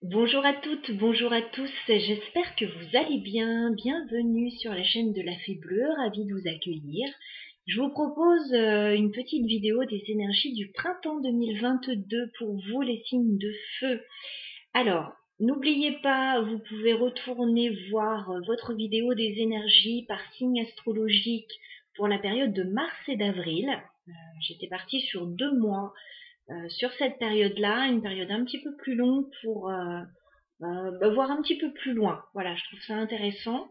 Bonjour à toutes, bonjour à tous, j'espère que vous allez bien. Bienvenue sur la chaîne de la Fée Bleue, ravie de vous accueillir. Je vous propose une petite vidéo des énergies du printemps 2022 pour vous les signes de feu. Alors, n'oubliez pas, vous pouvez retourner voir votre vidéo des énergies par signe astrologique pour la période de mars et d'avril. J'étais partie sur 2 mois. Sur cette période-là, une période un petit peu plus longue pour voir un petit peu plus loin. Voilà, je trouve ça intéressant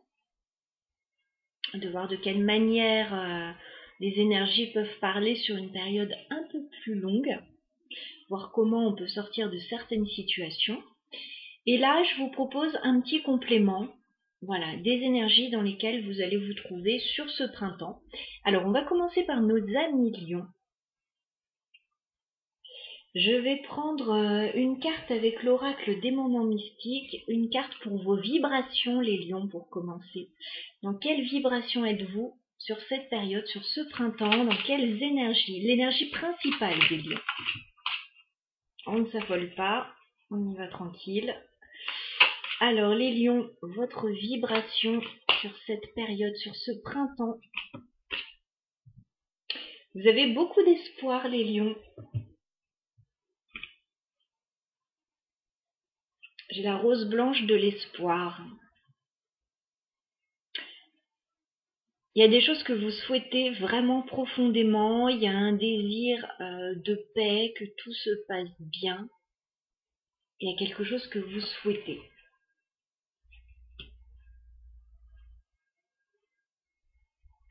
de voir de quelle manière les énergies peuvent parler sur une période un peu plus longue, voir comment on peut sortir de certaines situations. Et là, je vous propose un petit complément, voilà, des énergies dans lesquelles vous allez vous trouver sur ce printemps. Alors, on va commencer par nos amis lions. Je vais prendre une carte avec l'oracle des moments mystiques, une carte pour vos vibrations, les lions, pour commencer. Dans quelle vibration êtes-vous sur cette période, sur ce printemps? Dans quelles énergies? L'énergie principale des lions. On ne s'affole pas, on y va tranquille. Alors les lions, votre vibration sur cette période, sur ce printemps. Vous avez beaucoup d'espoir, les lions. J'ai la rose blanche de l'espoir. Il y a des choses que vous souhaitez vraiment profondément, il y a un désir de paix, que tout se passe bien. Il y a quelque chose que vous souhaitez.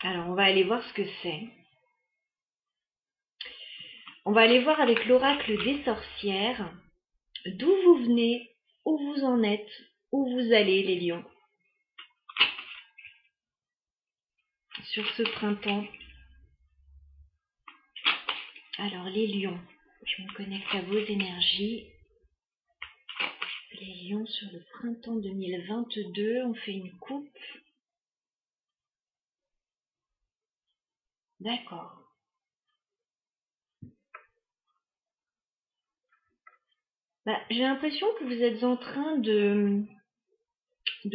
Alors, on va aller voir ce que c'est. On va aller voir avec l'oracle des sorcières d'où vous venez, où vous en êtes, où vous allez, les lions. Sur ce printemps. Alors, les lions, je me connecte à vos énergies. Les lions sur le printemps 2022, on fait une coupe. D'accord. J'ai l'impression que vous êtes en train de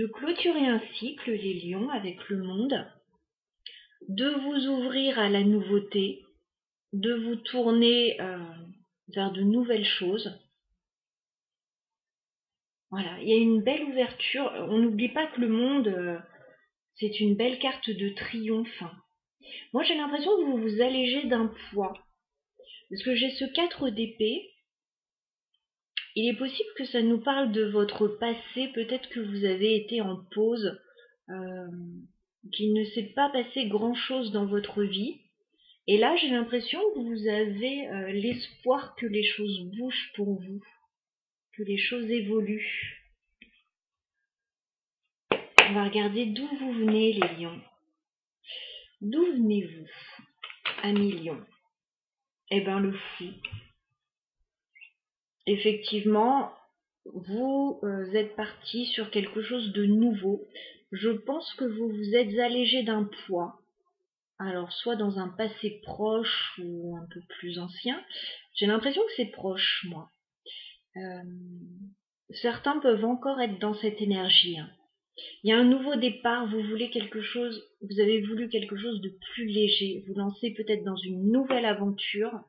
clôturer un cycle, les lions, avec le monde, de vous ouvrir à la nouveauté, de vous tourner vers de nouvelles choses. Voilà, il y a une belle ouverture. On n'oublie pas que le monde, c'est une belle carte de triomphe. Moi, j'ai l'impression que vous vous allégez d'un poids. Parce que j'ai ce 4 d'épée. Il est possible que ça nous parle de votre passé. Peut-être que vous avez été en pause, qu'il ne s'est pas passé grand-chose dans votre vie. Et là, j'ai l'impression que vous avez l'espoir que les choses bougent pour vous, que les choses évoluent. On va regarder d'où vous venez, les lions. D'où venez-vous, amis lions? Eh bien, le fou. Effectivement, vous êtes parti sur quelque chose de nouveau. Je pense que vous vous êtes allégé d'un poids. Alors, soit dans un passé proche ou un peu plus ancien. J'ai l'impression que c'est proche, moi. Certains peuvent encore être dans cette énergie. Il y a un nouveau départ, vous voulez quelque chose, vous avez voulu quelque chose de plus léger, vous lancez peut-être dans une nouvelle aventure.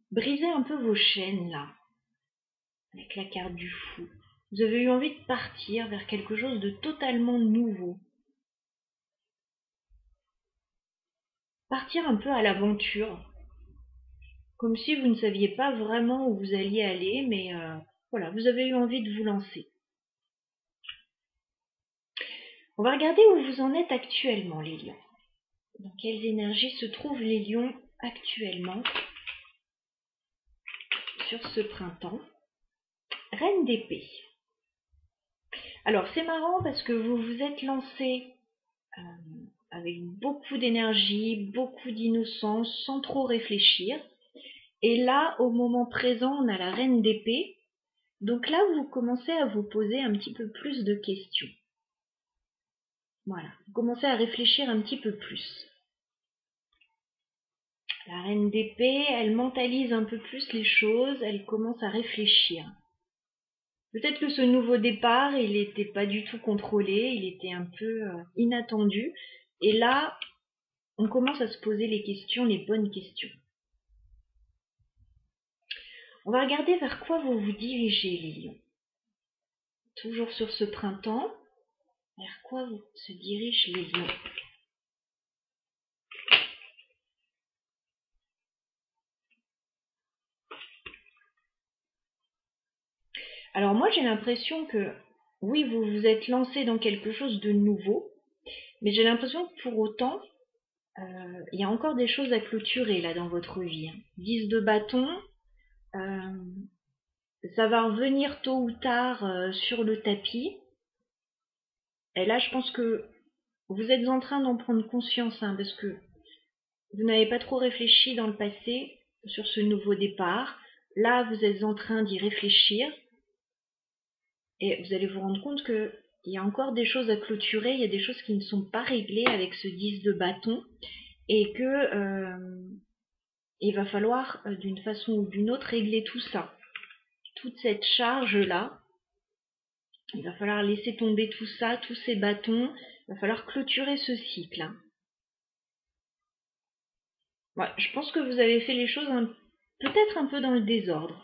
Brisez un peu vos chaînes là, avec la carte du fou. Vous avez eu envie de partir vers quelque chose de totalement nouveau. Partir un peu à l'aventure, comme si vous ne saviez pas vraiment où vous alliez aller, mais voilà, vous avez eu envie de vous lancer. On va regarder où vous en êtes actuellement, les lions. Dans quelles énergies se trouvent les lions actuellement sur ce printemps? Reine d'épée. Alors c'est marrant parce que vous vous êtes lancé avec beaucoup d'énergie, beaucoup d'innocence, sans trop réfléchir. Et là, au moment présent, on a la reine d'épée. Donc là, vous commencez à vous poser un petit peu plus de questions. Voilà, vous commencez à réfléchir un petit peu plus. La reine d'épée, elle mentalise un peu plus les choses, elle commence à réfléchir. Peut-être que ce nouveau départ, il n'était pas du tout contrôlé, il était un peu inattendu. Et là, on commence à se poser les questions, les bonnes questions. On va regarder vers quoi vous vous dirigez, les lions. Toujours sur ce printemps, vers quoi se dirigent les lions? Alors moi, j'ai l'impression que, oui, vous vous êtes lancé dans quelque chose de nouveau, mais j'ai l'impression que pour autant, il y a encore des choses à clôturer là dans votre vie. 10 de bâton, ça va revenir tôt ou tard sur le tapis. Et là, je pense que vous êtes en train d'en prendre conscience, hein, parce que vous n'avez pas trop réfléchi dans le passé sur ce nouveau départ. Là, vous êtes en train d'y réfléchir et vous allez vous rendre compte que il y a encore des choses à clôturer, il y a des choses qui ne sont pas réglées avec ce 10 de bâton et que il va falloir d'une façon ou d'une autre régler tout ça. Toute cette charge-là, il va falloir laisser tomber tout ça, tous ces bâtons, il va falloir clôturer ce cycle. Hein. Ouais, je pense que vous avez fait les choses peut-être un peu dans le désordre.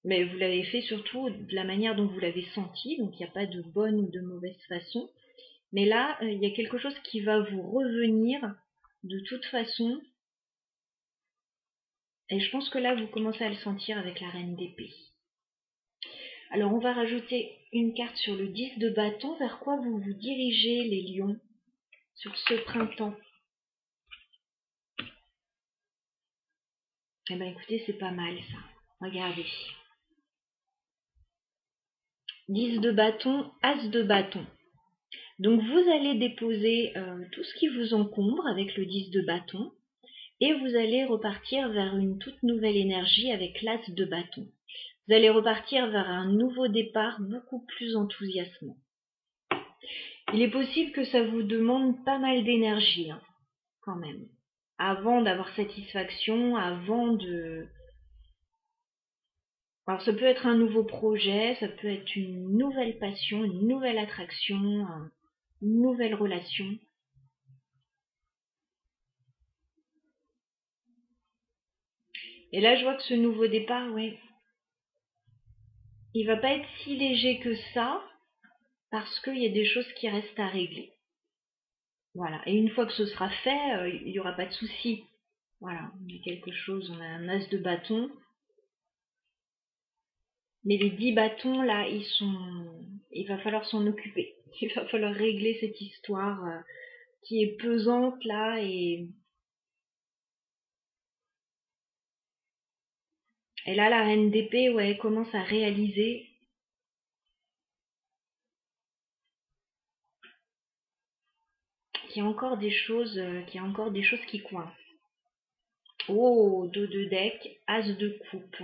Mais vous l'avez fait surtout de la manière dont vous l'avez senti, donc il n'y a pas de bonne ou de mauvaise façon. Mais là, il y a quelque chose qui va vous revenir de toute façon. Et je pense que là, vous commencez à le sentir avec la reine d'épée. Alors, on va rajouter une carte sur le 10 de bâton. Vers quoi vous vous dirigez, les lions, sur ce printemps? Eh bien, écoutez, c'est pas mal, ça. Regardez. 10 de bâton, as de bâton. Donc, vous allez déposer tout ce qui vous encombre avec le 10 de bâton. Et vous allez repartir vers une toute nouvelle énergie avec l'as de bâton. Vous allez repartir vers un nouveau départ beaucoup plus enthousiasmant. Il est possible que ça vous demande pas mal d'énergie, hein, quand même. Avant d'avoir satisfaction, avant de... Alors ça peut être un nouveau projet, ça peut être une nouvelle passion, une nouvelle attraction, une nouvelle relation. Et là je vois que ce nouveau départ, ouais, il va pas être si léger que ça, parce qu'il y a des choses qui restent à régler. Voilà. Et une fois que ce sera fait, il n'y aura pas de souci. Voilà. On a quelque chose, on a un as de bâton. Mais les 10 bâtons, là, il va falloir s'en occuper. Il va falloir régler cette histoire qui est pesante, là, et là, la reine d'épée, ouais, commence à réaliser qu'il y a encore des choses, qui coincent. Oh, dos de deck, as de coupe.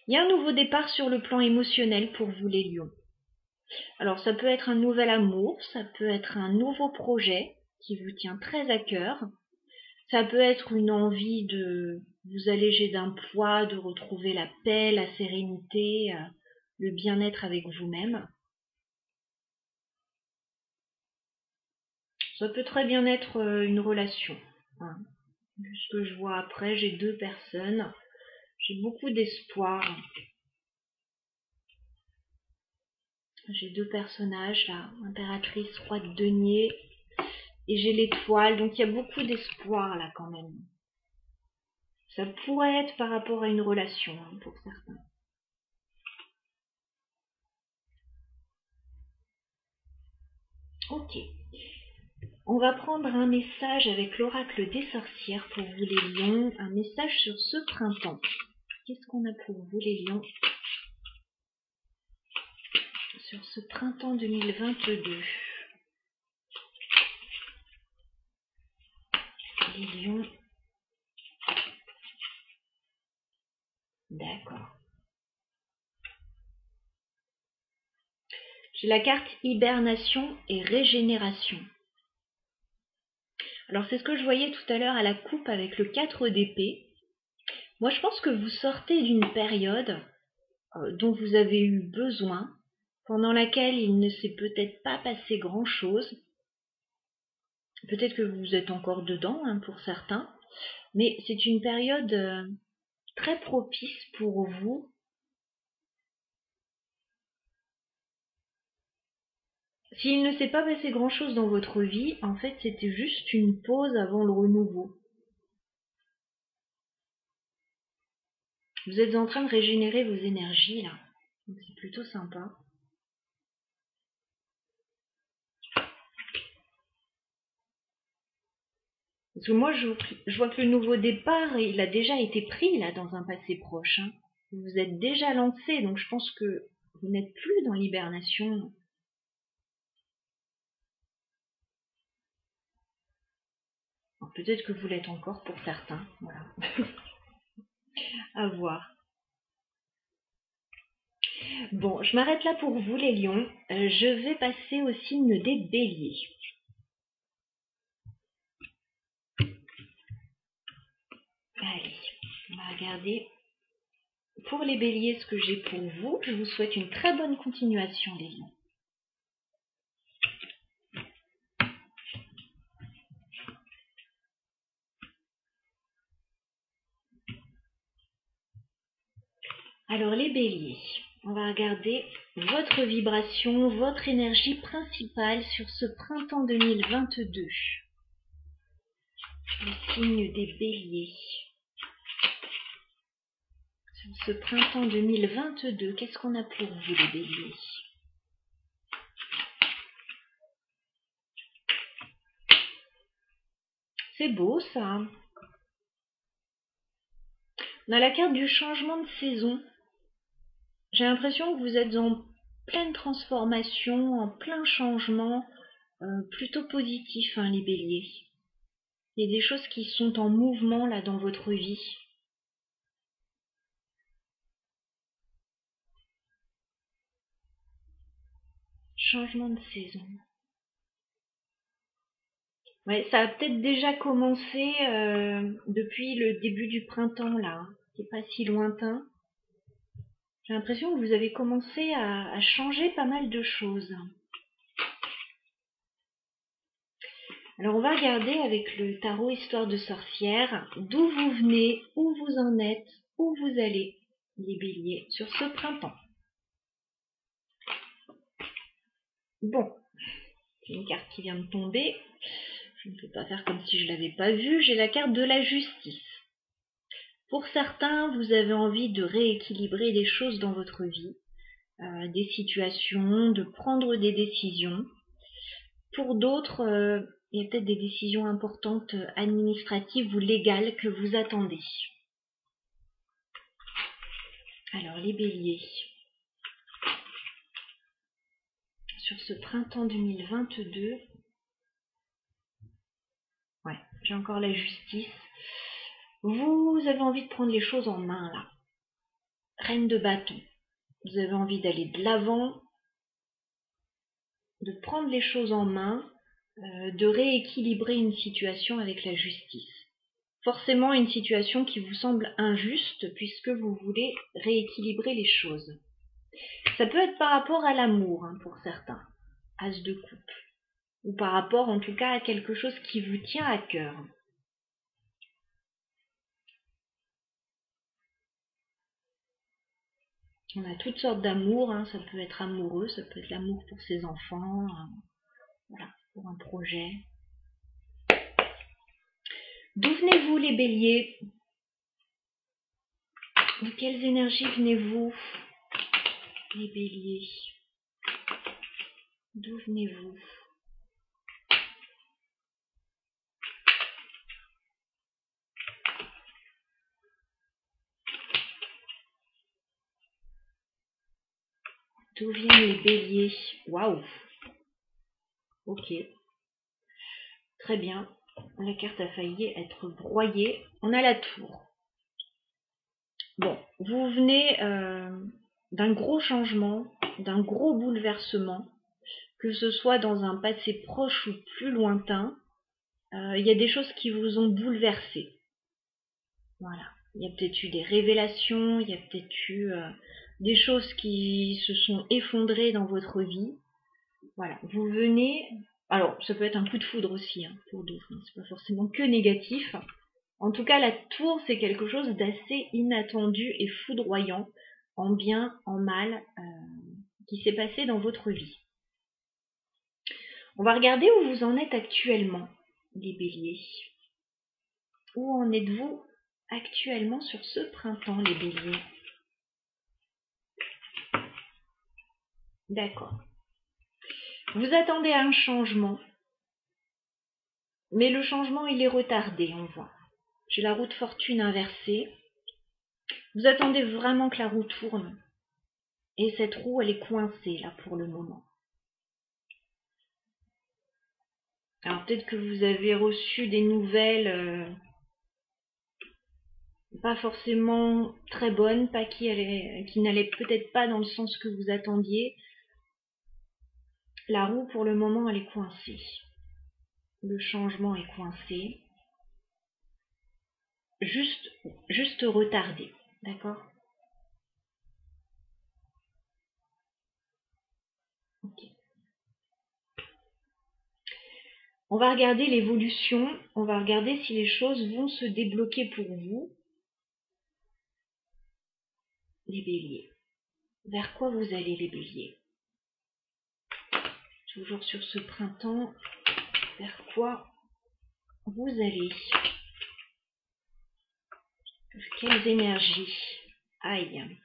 Il y a un nouveau départ sur le plan émotionnel pour vous, les lions. Alors ça peut être un nouvel amour, ça peut être un nouveau projet qui vous tient très à cœur, ça peut être une envie de vous alléger d'un poids, de retrouver la paix, la sérénité, le bien-être avec vous-même. Ça peut très bien être une relation. Hein. Vu ce que je vois après, j'ai 2 personnes, j'ai beaucoup d'espoir. J'ai 2 personnages là, impératrice, roi de denier, et j'ai l'étoile, donc il y a beaucoup d'espoir là quand même. Ça pourrait être par rapport à une relation, hein, pour certains. Ok. On va prendre un message avec l'oracle des sorcières pour vous les lions. Un message sur ce printemps. Qu'est-ce qu'on a pour vous les lions sur ce printemps 2022? Les lions. D'accord. J'ai la carte hibernation et régénération. Alors c'est ce que je voyais tout à l'heure à la coupe avec le 4 d'épée. Moi, je pense que vous sortez d'une période dont vous avez eu besoin, pendant laquelle il ne s'est peut-être pas passé grand-chose. Peut-être que vous êtes encore dedans, hein, pour certains, mais c'est une période très propice pour vous. S'il ne s'est pas passé grand-chose dans votre vie, en fait, c'était juste une pause avant le renouveau. Vous êtes en train de régénérer vos énergies, là. Donc c'est plutôt sympa. Parce que moi, je vois que le nouveau départ, il a déjà été pris, là, dans un passé proche, hein. Vous vous êtes déjà lancé, donc je pense que vous n'êtes plus dans l'hibernation. Peut-être que vous l'êtes encore pour certains, voilà. À voir. Bon, je m'arrête là pour vous, les lions. Je vais passer au signe des béliers. Allez, on va regarder. Pour les béliers, ce que j'ai pour vous, je vous souhaite une très bonne continuation, les lions. Alors, les béliers, on va regarder votre vibration, votre énergie principale sur ce printemps 2022. Le signe des béliers. Sur ce printemps 2022, qu'est-ce qu'on a pour vous, les béliers? C'est beau, ça. On a la carte du changement de saison. J'ai l'impression que vous êtes en pleine transformation, en plein changement, plutôt positif, hein, les béliers. Il y a des choses qui sont en mouvement là dans votre vie. Changement de saison. Ouais, ça a peut-être déjà commencé depuis le début du printemps là, hein. C'est pas si lointain. J'ai l'impression que vous avez commencé à changer pas mal de choses. Alors on va regarder avec le tarot Histoire de sorcière d'où vous venez, où vous en êtes, où vous allez, les béliers, sur ce printemps. Bon, c'est une carte qui vient de tomber. Je ne peux pas faire comme si je ne l'avais pas vue. J'ai la carte de la justice. Pour certains, vous avez envie de rééquilibrer des choses dans votre vie, des situations, de prendre des décisions. Pour d'autres, il y a peut-être des décisions importantes administratives ou légales que vous attendez. Alors, les béliers, sur ce printemps 2022, ouais, j'ai encore la justice. Vous avez envie de prendre les choses en main, là. Reine de bâton. Vous avez envie d'aller de l'avant, de prendre les choses en main, de rééquilibrer une situation avec la justice. Forcément une situation qui vous semble injuste puisque vous voulez rééquilibrer les choses. Ça peut être par rapport à l'amour, hein, pour certains, as de coupe, ou par rapport en tout cas à quelque chose qui vous tient à cœur. On a toutes sortes d'amour, hein, ça peut être amoureux, ça peut être l'amour pour ses enfants, voilà, pour un projet. D'où venez-vous, les béliers? De quelles énergies venez-vous, les béliers? D'où venez-vous? D'où viennent les béliers? Waouh! Ok. Très bien. La carte a failli être broyée. On a la tour. Bon, vous venez d'un gros changement, d'un gros bouleversement, que ce soit dans un passé proche ou plus lointain. Il y a des choses qui vous ont bouleversé. Voilà. Il y a peut-être eu des révélations, il y a peut-être eu des choses qui se sont effondrées dans votre vie. Voilà, vous venez... Alors, ça peut être un coup de foudre aussi, hein, pour d'autres, hein. C'est pas forcément que négatif. En tout cas, la tour, c'est quelque chose d'assez inattendu et foudroyant, en bien, en mal, qui s'est passé dans votre vie. On va regarder où vous en êtes actuellement, les béliers. Où en êtes-vous actuellement sur ce printemps, les béliers? D'accord. Vous attendez un changement, mais le changement, il est retardé, on voit. J'ai la roue de fortune inversée. Vous attendez vraiment que la roue tourne. Et cette roue, elle est coincée, là, pour le moment. Alors, peut-être que vous avez reçu des nouvelles pas forcément très bonnes, pas qui n'allaient peut-être pas dans le sens que vous attendiez. La roue, pour le moment, elle est coincée. Le changement est coincé. Juste retardé, d'accord? Ok. On va regarder l'évolution, on va regarder si les choses vont se débloquer pour vous, les béliers. Vers quoi vous allez, les béliers? Toujours sur ce printemps, vers quoi vous allez? Quelles énergies? Aïe.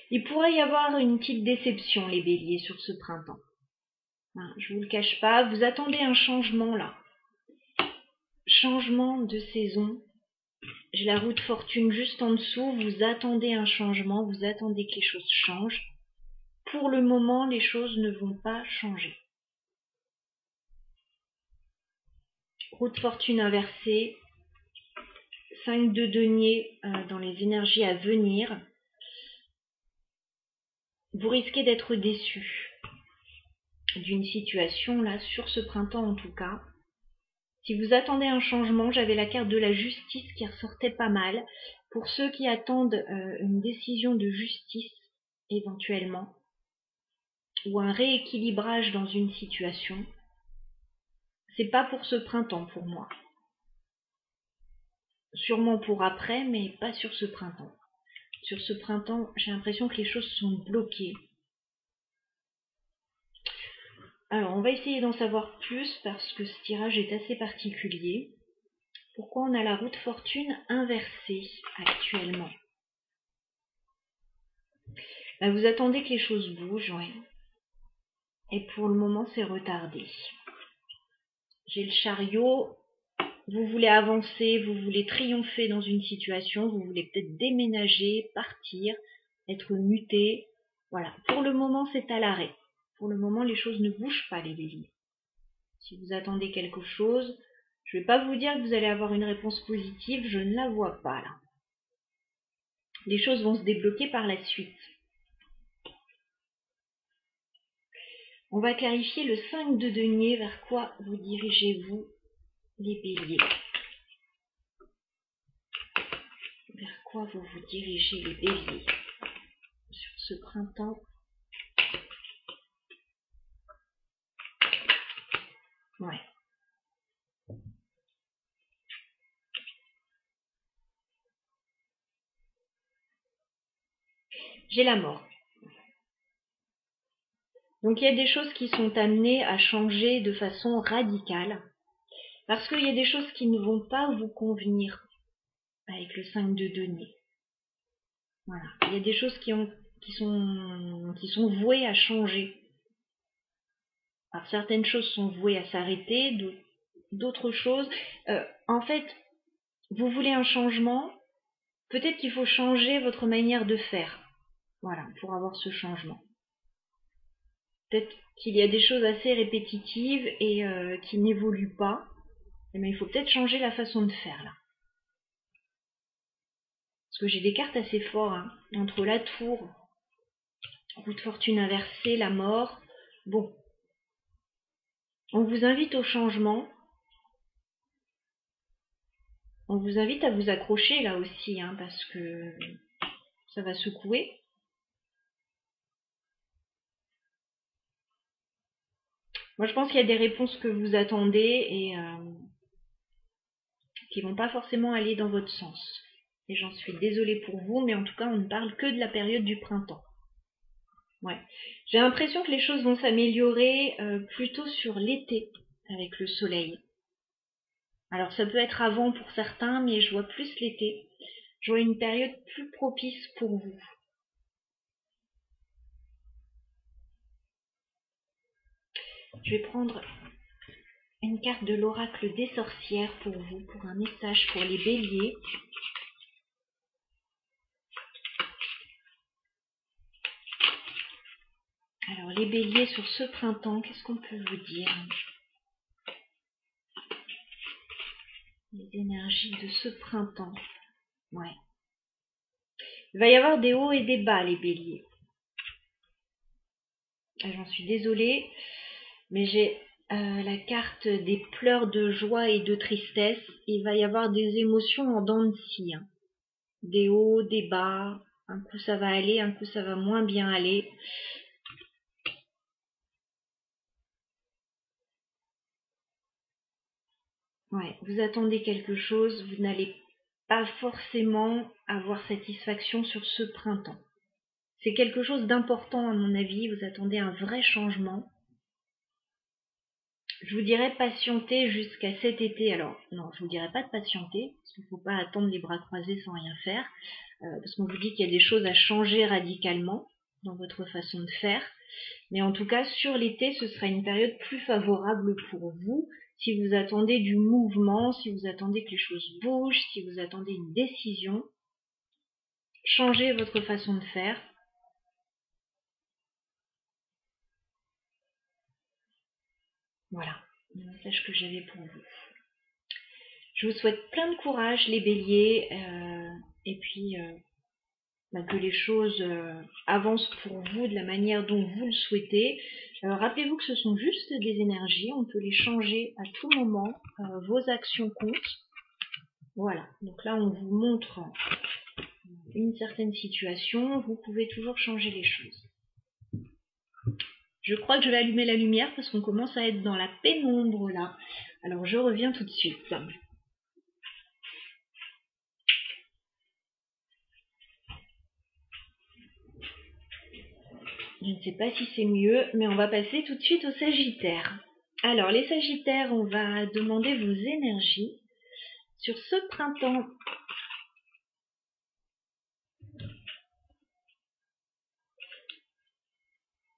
Il pourrait y avoir une petite déception, les béliers, sur ce printemps. Je vous le cache pas, vous attendez un changement là. Changement de saison. J'ai la roue de fortune juste en dessous, vous attendez un changement, vous attendez que les choses changent. Pour le moment, les choses ne vont pas changer. Roue de fortune inversée, 5 de denier dans les énergies à venir. Vous risquez d'être déçu d'une situation, là, sur ce printemps en tout cas. Si vous attendez un changement, j'avais la carte de la justice qui ressortait pas mal. Pour ceux qui attendent une décision de justice, éventuellement, ou un rééquilibrage dans une situation, c'est pas pour ce printemps pour moi. Sûrement pour après, mais pas sur ce printemps. Sur ce printemps, j'ai l'impression que les choses sont bloquées. Alors, on va essayer d'en savoir plus parce que ce tirage est assez particulier. Pourquoi on a la roue de fortune inversée actuellement? Vous attendez que les choses bougent, ouais. Et pour le moment, c'est retardé. J'ai le chariot. Vous voulez avancer, vous voulez triompher dans une situation, vous voulez peut-être déménager, partir, être muté. Voilà, pour le moment, c'est à l'arrêt. Pour le moment, les choses ne bougent pas, les béliers. Si vous attendez quelque chose, je ne vais pas vous dire que vous allez avoir une réponse positive, je ne la vois pas là. Les choses vont se débloquer par la suite. On va clarifier le 5 de denier, vers quoi vous dirigez-vous, les béliers? Vers quoi vous vous dirigez, les béliers, sur ce printemps? Ouais. J'ai la mort. Donc il y a des choses qui sont amenées à changer de façon radicale, parce qu'il y a des choses qui ne vont pas vous convenir avec le 5 de denier. Voilà. Il y a des choses qui sont vouées à changer. Alors certaines choses sont vouées à s'arrêter, d'autres choses... en fait, vous voulez un changement, peut-être qu'il faut changer votre manière de faire. Voilà, pour avoir ce changement. Peut-être qu'il y a des choses assez répétitives et qui n'évoluent pas. Mais il faut peut-être changer la façon de faire là. Parce que j'ai des cartes assez fortes, hein, entre la tour, roue de fortune inversée, la mort. Bon, on vous invite au changement. On vous invite à vous accrocher là aussi, hein, parce que ça va secouer. Moi, je pense qu'il y a des réponses que vous attendez et qui vont pas forcément aller dans votre sens. Et j'en suis désolée pour vous, mais en tout cas, on ne parle que de la période du printemps. Ouais. J'ai l'impression que les choses vont s'améliorer plutôt sur l'été, avec le soleil. Alors, ça peut être avant pour certains, mais je vois plus l'été. Je vois une période plus propice pour vous. Je vais prendre une carte de l'oracle des sorcières pour vous, pour un message pour les béliers. Alors, les béliers sur ce printemps, qu'est-ce qu'on peut vous dire? Les énergies de ce printemps. Ouais. Il va y avoir des hauts et des bas, les béliers. J'en suis désolée, mais j'ai la carte des pleurs de joie et de tristesse. Il va y avoir des émotions en dents de scie, hein. Des hauts, des bas. Un coup ça va aller, un coup ça va moins bien aller. Ouais, vous attendez quelque chose, vous n'allez pas forcément avoir satisfaction sur ce printemps. C'est quelque chose d'important à mon avis, vous attendez un vrai changement. Je vous dirais patienter jusqu'à cet été. Alors, non, je vous dirais pas de patienter, parce qu'il ne faut pas attendre les bras croisés sans rien faire, parce qu'on vous dit qu'il y a des choses à changer radicalement dans votre façon de faire. Mais en tout cas, sur l'été, ce sera une période plus favorable pour vous, si vous attendez du mouvement, si vous attendez que les choses bougent, si vous attendez une décision. Changez votre façon de faire. Voilà, le message que j'avais pour vous. Je vous souhaite plein de courage, les béliers, et puis que les choses avancent pour vous de la manière dont vous le souhaitez. Rappelez-vous que ce sont juste des énergies, on peut les changer à tout moment, vos actions comptent. Voilà, donc là on vous montre une certaine situation, vous pouvez toujours changer les choses. Je crois que je vais allumer la lumière parce qu'on commence à être dans la pénombre là. Alors je reviens tout de suite. Je ne sais pas si c'est mieux, mais on va passer tout de suite aux Sagittaires. Alors les Sagittaires, on va demander vos énergies sur ce printemps.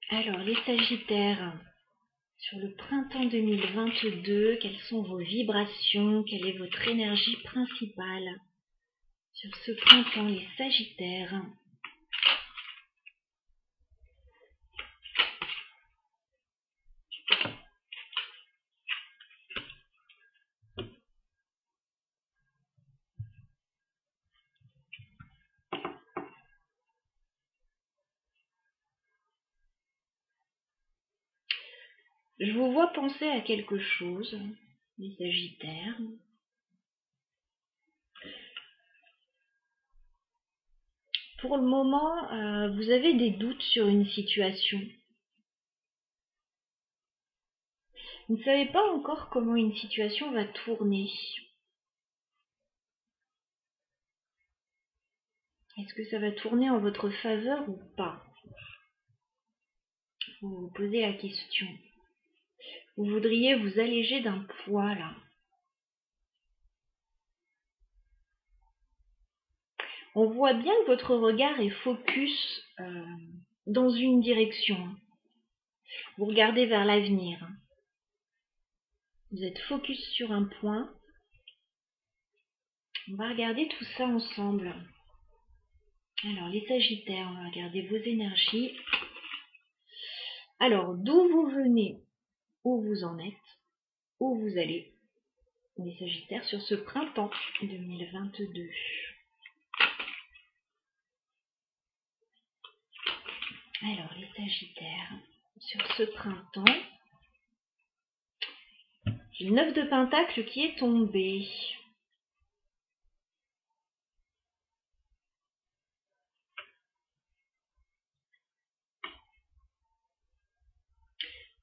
Alors les Sagittaires, sur le printemps 2022, quelles sont vos vibrations? Quelle est votre énergie principale sur ce printemps, les Sagittaires? Je vous vois penser à quelque chose, les Sagittaires. Pour le moment, vous avez des doutes sur une situation. Vous ne savez pas encore comment une situation va tourner. Est-ce que ça va tourner en votre faveur ou pas? Vous vous posez la question. Vous voudriez vous alléger d'un poids là. On voit bien que votre regard est focus dans une direction. Vous regardez vers l'avenir. Vous êtes focus sur un point. On va regarder tout ça ensemble. Alors, les Sagittaires, on va regarder vos énergies. Alors, d'où vous venez, où vous en êtes, où vous allez, les Sagittaires, sur ce printemps 2022. Alors, les Sagittaires, sur ce printemps, j'ai le 9 de Pentacle qui est tombé.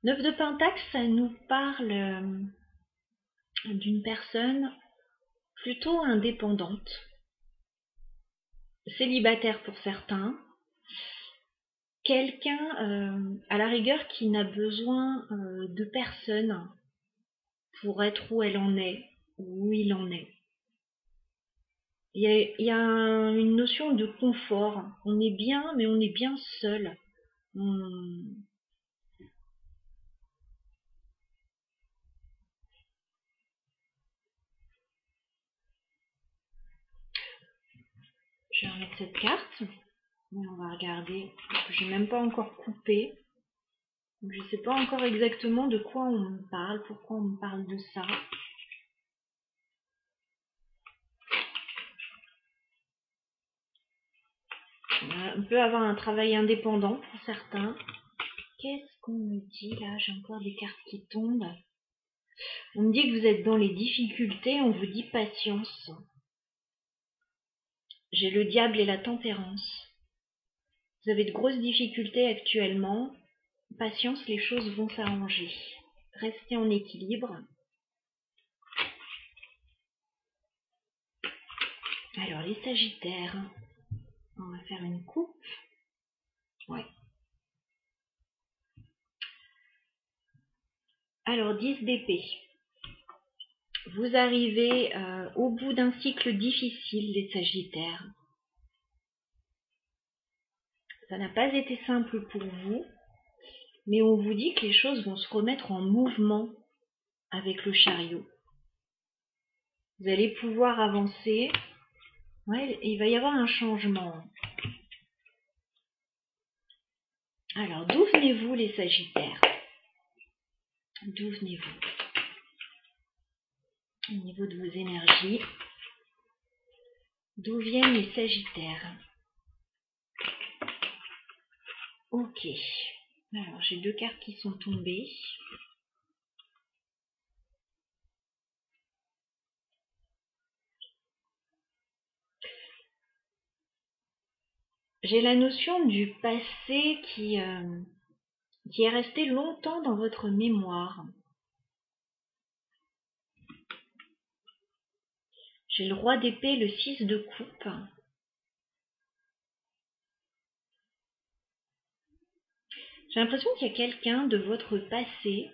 9 de Pentacle, ça nous parle d'une personne plutôt indépendante, célibataire pour certains, quelqu'un à la rigueur qui n'a besoin de personne pour être où elle en est, où il en est. Il y a une notion de confort. On est bien, mais on est bien seul. Je vais remettre cette carte. Et on va regarder. Je n'ai même pas encore coupé. Donc je ne sais pas encore exactement de quoi on me parle, pourquoi on me parle de ça. On peut avoir un travail indépendant pour certains. Qu'est-ce qu'on me dit là? J'ai encore des cartes qui tombent. On me dit que vous êtes dans les difficultés, on vous dit patience. J'ai le diable et la tempérance. Vous avez de grosses difficultés actuellement. Patience, les choses vont s'arranger. Restez en équilibre. Alors, les Sagittaires. On va faire une coupe. Ouais. Alors, 10 d'épée. Vous arrivez au bout d'un cycle difficile, les Sagittaires. Ça n'a pas été simple pour vous, mais on vous dit que les choses vont se remettre en mouvement avec le chariot. Vous allez pouvoir avancer. Ouais, il va y avoir un changement. Alors, d'où venez-vous, les Sagittaires? D'où venez-vous? Au niveau de vos énergies, d'où viennent les Sagittaires? Ok. Alors, j'ai 2 cartes qui sont tombées. J'ai la notion du passé qui est resté longtemps dans votre mémoire. J'ai le roi d'épée, le 6 de coupe. J'ai l'impression qu'il y a quelqu'un de votre passé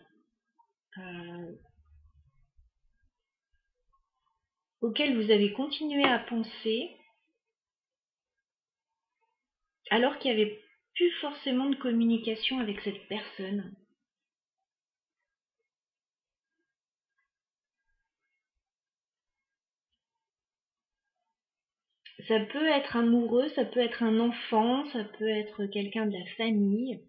auquel vous avez continué à penser alors qu'il n'y avait plus forcément de communication avec cette personne. Ça peut être amoureux, ça peut être un enfant, ça peut être quelqu'un de la famille.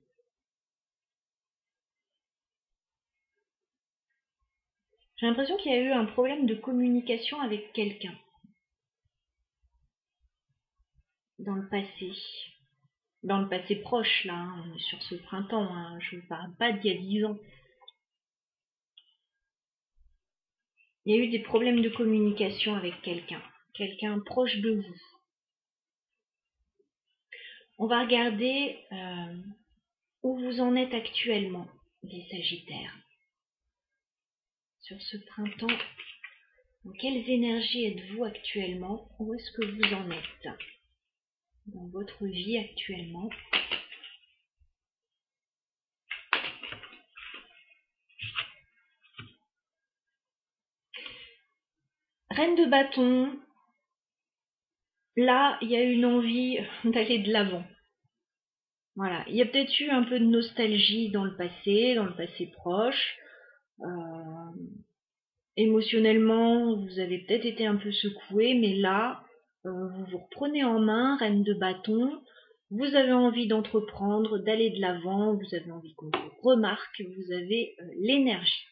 J'ai l'impression qu'il y a eu un problème de communication avec quelqu'un dans le passé. Dans le passé proche, là, hein, on est sur ce printemps, hein, je ne parle pas d'il y a 10 ans. Il y a eu des problèmes de communication avec quelqu'un, quelqu'un proche de vous. On va regarder où vous en êtes actuellement, les Sagittaires. Sur ce printemps, dans quelles énergies êtes-vous actuellement? Où est-ce que vous en êtes dans votre vie actuellement? Reine de bâton, là, il y a une envie d'aller de l'avant. Voilà, il y a peut-être eu un peu de nostalgie dans le passé proche. Émotionnellement, vous avez peut-être été un peu secoué, mais là, vous vous reprenez en main, reine de bâton. Vous avez envie d'entreprendre, d'aller de l'avant, vous avez envie qu'on vous remarque, vous avez l'énergie.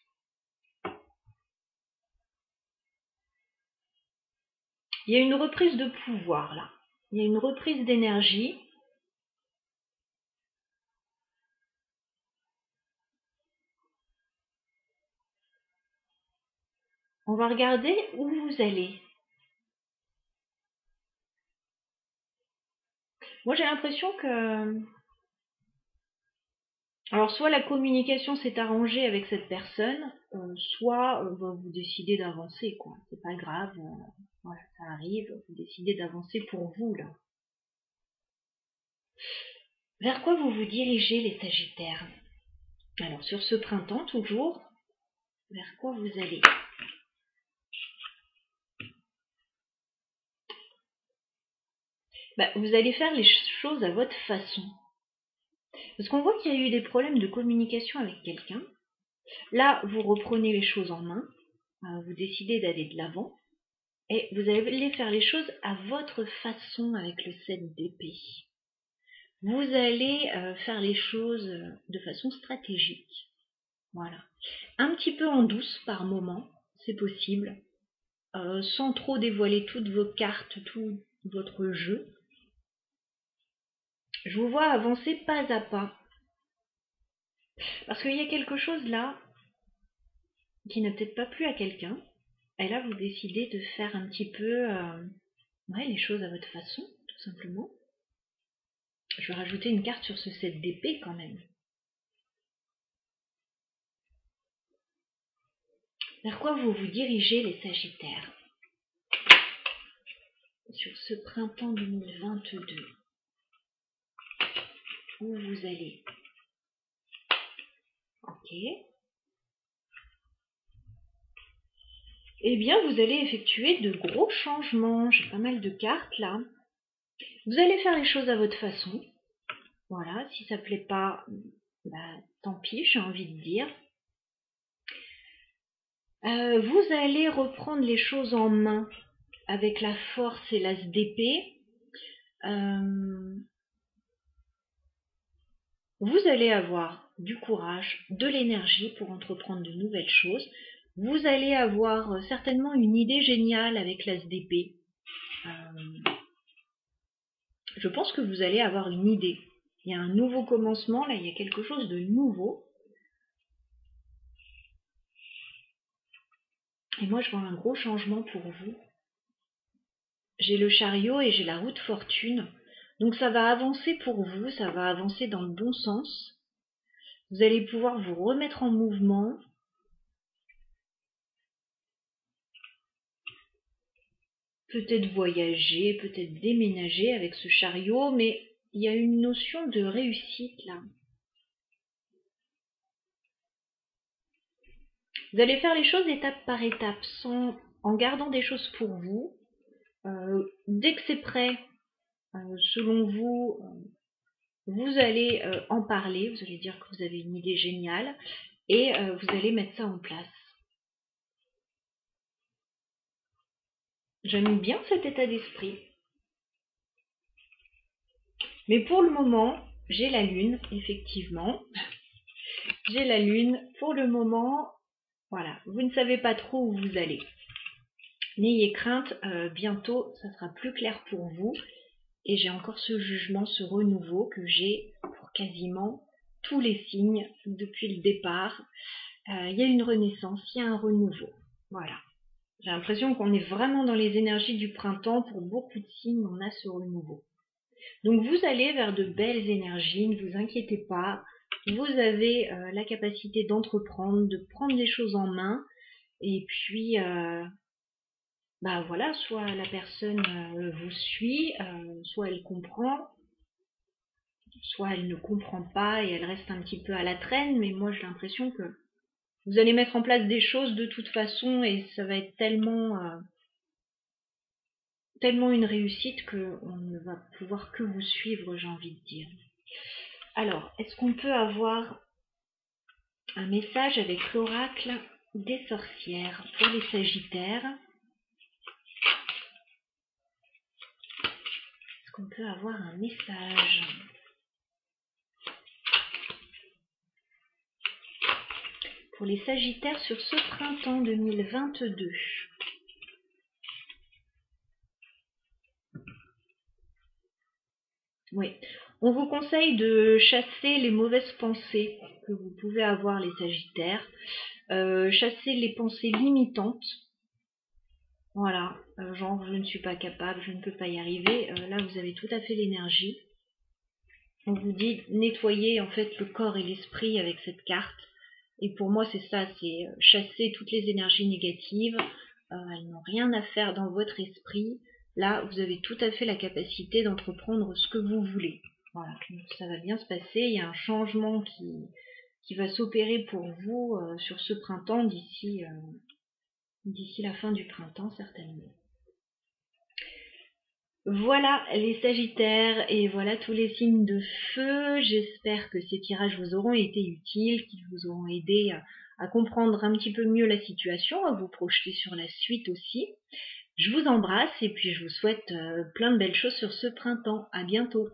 Il y a une reprise de pouvoir là. Il y a une reprise d'énergie. On va regarder où vous allez. Moi, j'ai l'impression que Alors soit la communication s'est arrangée avec cette personne, soit vous décidez d'avancer, quoi. C'est pas grave, voilà, ça arrive, vous décidez d'avancer pour vous, là. Vers quoi vous vous dirigez, les Sagittaires? Alors sur ce printemps, toujours, vers quoi vous allez? Vous allez faire les choses à votre façon. Parce qu'on voit qu'il y a eu des problèmes de communication avec quelqu'un. Là, vous reprenez les choses en main, vous décidez d'aller de l'avant, et vous allez faire les choses à votre façon avec le 7 d'épée. Vous allez faire les choses de façon stratégique. Voilà. Un petit peu en douce par moment, c'est possible, sans trop dévoiler toutes vos cartes, tout votre jeu. Je vous vois avancer pas à pas. Parce qu'il y a quelque chose là qui n'a peut-être pas plu à quelqu'un. Et là, vous décidez de faire un petit peu les choses à votre façon, tout simplement. Je vais rajouter une carte sur ce 7 d'épée quand même. Vers quoi vous vous dirigez, les Sagittaires, sur ce printemps 2022? Où vous allez? Ok. Eh bien, vous allez effectuer de gros changements. J'ai pas mal de cartes là. Vous allez faire les choses à votre façon. Voilà, si ça plaît pas, tant pis, j'ai envie de dire. Vous allez reprendre les choses en main avec la force et l'as d'épée. Vous allez avoir du courage, de l'énergie pour entreprendre de nouvelles choses. Vous allez avoir certainement une idée géniale avec l'as d'épée. Je pense que vous allez avoir une idée. Il y a un nouveau commencement, là, il y a quelque chose de nouveau. Et moi, je vois un gros changement pour vous. J'ai le chariot et j'ai la roue de fortune. Donc ça va avancer pour vous, ça va avancer dans le bon sens. Vous allez pouvoir vous remettre en mouvement. Peut-être voyager, peut-être déménager avec ce chariot, mais il y a une notion de réussite là. Vous allez faire les choses étape par étape, en gardant des choses pour vous. Dès que c'est prêt, selon vous, vous allez en parler, vous allez dire que vous avez une idée géniale et vous allez mettre ça en place. J'aime bien cet état d'esprit. Mais pour le moment, j'ai la lune, effectivement. J'ai la lune. Pour le moment, voilà, vous ne savez pas trop où vous allez. N'ayez crainte, bientôt, ça sera plus clair pour vous. Et j'ai encore ce jugement, ce renouveau que j'ai pour quasiment tous les signes depuis le départ. Il y a une renaissance, il y a un renouveau. Voilà. J'ai l'impression qu'on est vraiment dans les énergies du printemps. Pour beaucoup de signes, on a ce renouveau. Donc vous allez vers de belles énergies, ne vous inquiétez pas. Vous avez la capacité d'entreprendre, de prendre les choses en main. Et puis, voilà, soit la personne vous suit, soit elle comprend, soit elle ne comprend pas et elle reste un petit peu à la traîne. Mais moi, j'ai l'impression que vous allez mettre en place des choses de toute façon et ça va être tellement une réussite qu'on ne va pouvoir que vous suivre, j'ai envie de dire. Alors, est-ce qu'on peut avoir un message avec l'oracle des sorcières pour les Sagittaires? Est-ce qu'on peut avoir un message pour les Sagittaires sur ce printemps 2022? Oui. On vous conseille de chasser les mauvaises pensées que vous pouvez avoir, les Sagittaires. Chasser les pensées limitantes. Voilà, genre je ne suis pas capable, je ne peux pas y arriver. Là, vous avez tout à fait l'énergie. On vous dit nettoyer en fait le corps et l'esprit avec cette carte. Et pour moi, c'est ça, c'est chasser toutes les énergies négatives. Elles n'ont rien à faire dans votre esprit. Là, vous avez tout à fait la capacité d'entreprendre ce que vous voulez. Voilà, ça va bien se passer. Il y a un changement qui va s'opérer pour vous sur ce printemps d'ici la fin du printemps certainement. Voilà les Sagittaires et voilà tous les signes de feu. J'espère que ces tirages vous auront été utiles, qu'ils vous auront aidé à comprendre un petit peu mieux la situation, à vous projeter sur la suite aussi. Je vous embrasse et puis je vous souhaite plein de belles choses sur ce printemps. À bientôt.